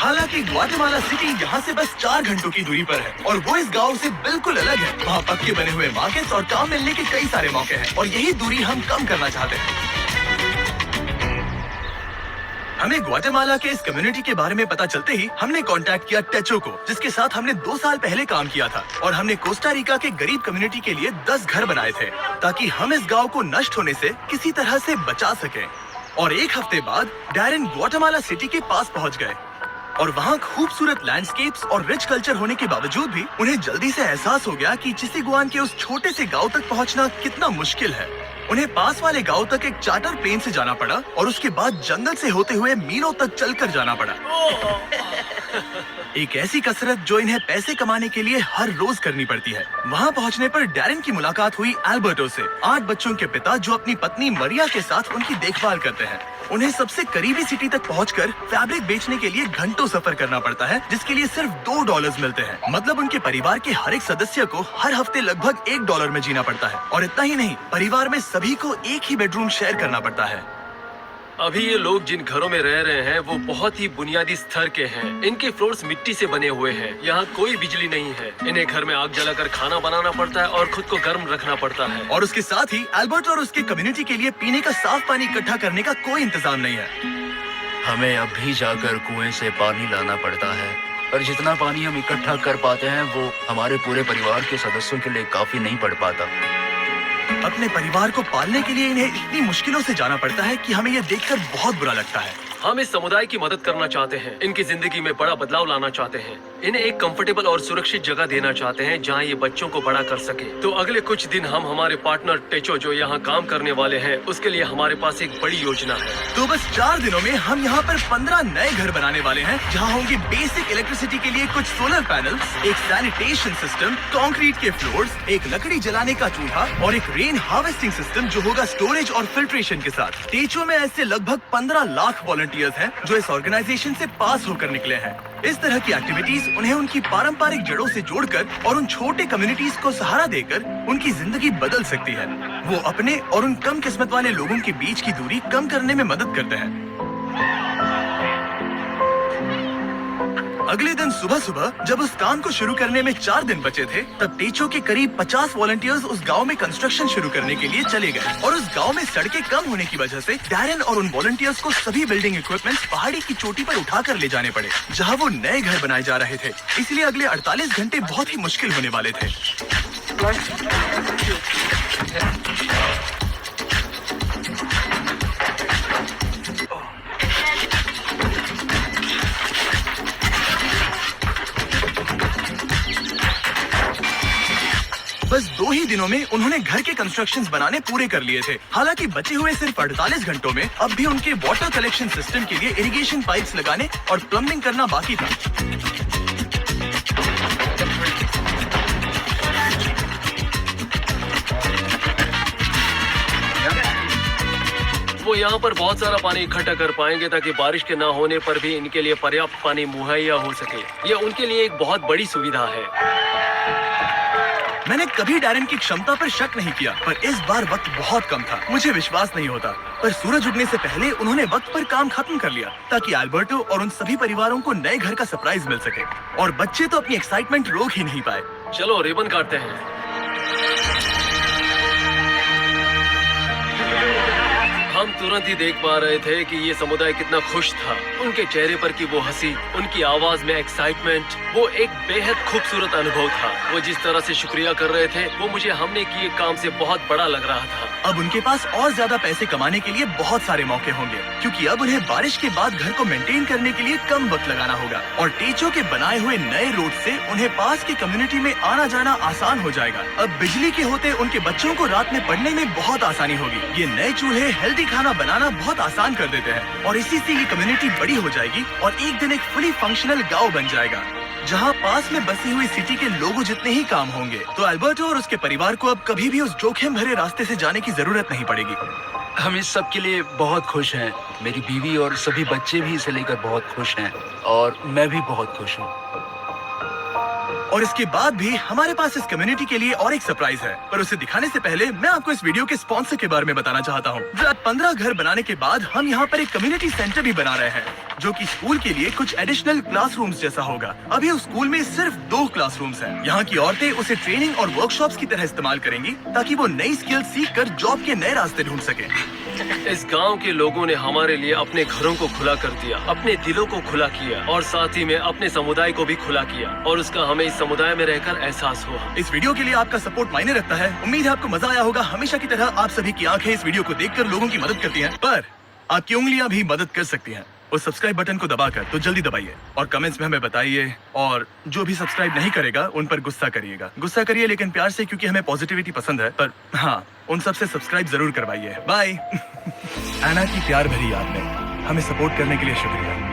हालांकि Guatemala city यहाँ से बस 4 घंटों की दूरी पर है और वो इस गांव से बिल्कुल अलग है। वहाँ पक्के बने हुए मार्केट्स और काम मिलने के कई सारे मौके हैं और यही दूरी हम कम करना चाहते हैं। हमें ग्वाटेमाला के इस कम्युनिटी के बारे में पता चलते ही हमने कांटेक्ट किया टेचो को, जिसके साथ हमने 2 साल पहले काम किया था और हमने कोस्टा रिका के गरीब कम्युनिटी के लिए 10 घर बनाए थे ताकि हम इस गांव को नष्ट होने से किसी तरह से बचा सकें। और 1 हफ्ते बाद डैरेन ग्वाटेमाला सिटी के पास पहुंच गए और वहाँ खूबसूरत लैंडस्केप्स और रिच कल्चर होने के बावजूद भी उन्हें जल्दी से एहसास हो गया कि चिसेगुआन के उस छोटे से गांव तक पहुँचना कितना मुश्किल है। उन्हें पास वाले गांव तक एक चार्टर प्लेन से जाना पड़ा और उसके बाद जंगल से होते हुए मीलों तक चलकर जाना पड़ा। एक ऐसी कसरत जो इन्हें पैसे कमाने के लिए हर रोज करनी पड़ती है। वहां पहुंचने पर डैरेन की मुलाकात हुई एल्बर्टो से, 8 बच्चों के पिता जो अपनी पत्नी मरिया के साथ उनकी देखभाल करते हैं। उन्हें सबसे करीबी सिटी तक पहुंचकर फैब्रिक बेचने के लिए घंटों सफर करना पड़ता है, जिसके लिए सिर्फ $2 मिलते हैं। मतलब उनके परिवार के हर एक सदस्य को हर हफ्ते लगभग $1 में जीना पड़ता है। और इतना ही नहीं, परिवार में सभी को एक ही बेडरूम शेयर करना पड़ता है। अभी ये लोग जिन घरों में रह रहे हैं वो बहुत ही बुनियादी स्तर के हैं। इनके फ्लोर्स मिट्टी से बने हुए हैं। यहाँ कोई बिजली नहीं है। इन्हें घर में आग जलाकर खाना बनाना पड़ता है और खुद को गर्म रखना पड़ता है। और उसके साथ ही एल्बर्ट और उसके कम्युनिटी के लिए पीने का साफ पानी इकट्ठा करने का कोई इंतजाम नहीं है। हमें अब भी जाकर कुएं से पानी लाना पड़ता है और जितना पानी हम इकट्ठा कर पाते हैं वो हमारे पूरे परिवार के सदस्यों के लिए काफी नहीं पड़ पाता। अपने परिवार को पालने के लिए इन्हें इतनी मुश्किलों से जाना पड़ता है कि हमें यह देखकर बहुत बुरा लगता है। हम इस समुदाय की मदद करना चाहते हैं। इनकी जिंदगी में बड़ा बदलाव लाना चाहते हैं। इन्हें एक कंफर्टेबल और सुरक्षित जगह देना चाहते हैं जहां ये बच्चों को बड़ा कर सके। तो अगले कुछ दिन हम हमारे पार्टनर टेचो जो यहाँ काम करने वाले हैं उसके लिए हमारे पास एक बड़ी योजना है। तो बस 4 दिनों में हम यहाँ पर 15 नए घर बनाने वाले हैं जहाँ होंगे बेसिक इलेक्ट्रिसिटी के लिए कुछ सोलर पैनल्स, एक सैनिटेशन सिस्टम, कंक्रीट के फ्लोर्स, एक लकड़ी जलाने का चूल्हा और एक रेन हार्वेस्टिंग सिस्टम जो होगा स्टोरेज और फिल्ट्रेशन के साथ। टेचो में ऐसे लगभग 15 लाख वॉलंटियर्स हैं जो इस ऑर्गेनाइजेशन से पास होकर निकले हैं। इस तरह की एक्टिविटीज उन्हें उनकी पारंपरिक जड़ों से जोड़कर और उन छोटे कम्युनिटीज को सहारा देकर उनकी जिंदगी बदल सकती है। वो अपने और उन कम किस्मत वाले लोगों के बीच की दूरी कम करने में मदद करते हैं। अगले दिन सुबह सुबह जब उस काम को शुरू करने में 4 दिन बचे थे, तब टेचो के करीब 50 वॉलंटियर्स उस गांव में कंस्ट्रक्शन शुरू करने के लिए चले गए। और उस गांव में सड़कें कम होने की वजह से डैरेन और उन वॉलंटियर्स को सभी बिल्डिंग इक्विपमेंट्स पहाड़ी की चोटी पर उठाकर ले जाने पड़े, जहां वो नए घर बनाए जा रहे थे। इसलिए अगले 48 घंटे बहुत ही मुश्किल होने वाले थे। बस 2 ही दिनों में उन्होंने घर के कंस्ट्रक्शंस बनाने पूरे कर लिए थे। हालांकि बचे हुए सिर्फ 48 घंटों में अब भी उनके वाटर कलेक्शन सिस्टम के लिए इरिगेशन पाइप्स लगाने और प्लम्बिंग करना बाकी था। वो यहाँ पर बहुत सारा पानी इकट्ठा कर पाएंगे ताकि बारिश के ना होने पर भी इनके लिए पर्याप्त पानी मुहैया हो सके। यह उनके लिए एक बहुत बड़ी सुविधा है। मैंने कभी डैरेन की क्षमता पर शक नहीं किया, पर इस बार वक्त बहुत कम था। मुझे विश्वास नहीं होता, पर सूरज उगने से पहले उन्होंने वक्त पर काम खत्म कर लिया ताकि एल्बर्टो और उन सभी परिवारों को नए घर का सरप्राइज मिल सके। और बच्चे तो अपनी एक्साइटमेंट रोक ही नहीं पाए। चलो रिबन काटते हैं। हम तुरंत ही देख पा रहे थे कि ये समुदाय कितना खुश था। उनके चेहरे पर की वो हंसी, उनकी आवाज में एक्साइटमेंट, वो एक बेहद खूबसूरत अनुभव था। वो जिस तरह से शुक्रिया कर रहे थे वो मुझे हमने किए काम से बहुत बड़ा लग रहा था। अब उनके पास और ज्यादा पैसे कमाने के लिए बहुत सारे मौके होंगे, क्योंकि अब उन्हें बारिश के बाद घर को मेंटेन करने के लिए कम वक्त लगाना होगा। और टेचो के बनाए हुए नए रोड से उन्हें पास की कम्युनिटी में आना जाना आसान हो जाएगा। अब बिजली के होते उनके बच्चों को रात में पढ़ने में बहुत आसानी होगी। ये नए चूल्हे हेल्दी खाना बनाना बहुत आसान कर देते हैं और इसी से ये कम्युनिटी बड़ी हो जाएगी और एक दिन एक फुली फंक्शनल गांव बन जाएगा जहां पास में बसी हुई सिटी के लोगों जितने ही काम होंगे। तो एल्बर्टो और उसके परिवार को अब कभी भी उस जोखिम भरे रास्ते से जाने की जरूरत नहीं पड़ेगी। हम इस सब के लिए बहुत खुश हैं। मेरी बीवी और सभी बच्चे भी इसे लेकर बहुत खुश हैं और मैं भी बहुत खुश हूँ। और इसके बाद भी हमारे पास इस कम्युनिटी के लिए और एक सरप्राइज है, पर उसे दिखाने से पहले मैं आपको इस वीडियो के स्पॉन्सर के बारे में बताना चाहता हूँ। 15 घर बनाने के बाद हम यहाँ पर एक कम्युनिटी सेंटर भी बना रहे हैं। जो कि स्कूल के लिए कुछ एडिशनल क्लासरूम्स जैसा होगा। अभी उस स्कूल में सिर्फ 2 क्लासरूम्स हैं। यहाँ की औरतें उसे ट्रेनिंग और वर्कशॉप्स की तरह इस्तेमाल करेंगी ताकि वो नई स्किल सीख कर जॉब के नए रास्ते ढूंढ सके। इस गांव के लोगों ने हमारे लिए अपने घरों को खुला कर दिया, अपने दिलों को खुला किया और साथ ही में अपने समुदाय को भी खुला किया, और उसका हमें इस समुदाय में रहकर एहसास हुआ। इस वीडियो के लिए आपका सपोर्ट मायने रखता है। उम्मीद है आपको मजा आया होगा। हमेशा की तरह आप सभी की आंखें इस वीडियो को देखकर लोगों की मदद करती हैं, पर आपकी उंगलियां भी मदद कर सकती हैं। उस सब्सक्राइब बटन को दबाकर तो जल्दी दबाइए और कमेंट्स में हमें बताइए। और जो भी सब्सक्राइब नहीं करेगा उन पर गुस्सा करिएगा। गुस्सा करिए लेकिन प्यार से, क्योंकि हमें पॉजिटिविटी पसंद है। पर हाँ, उन सब से सब्सक्राइब जरूर करवाइए। बाय। एना की प्यार भरी याद में हमें सपोर्ट करने के लिए शुक्रिया।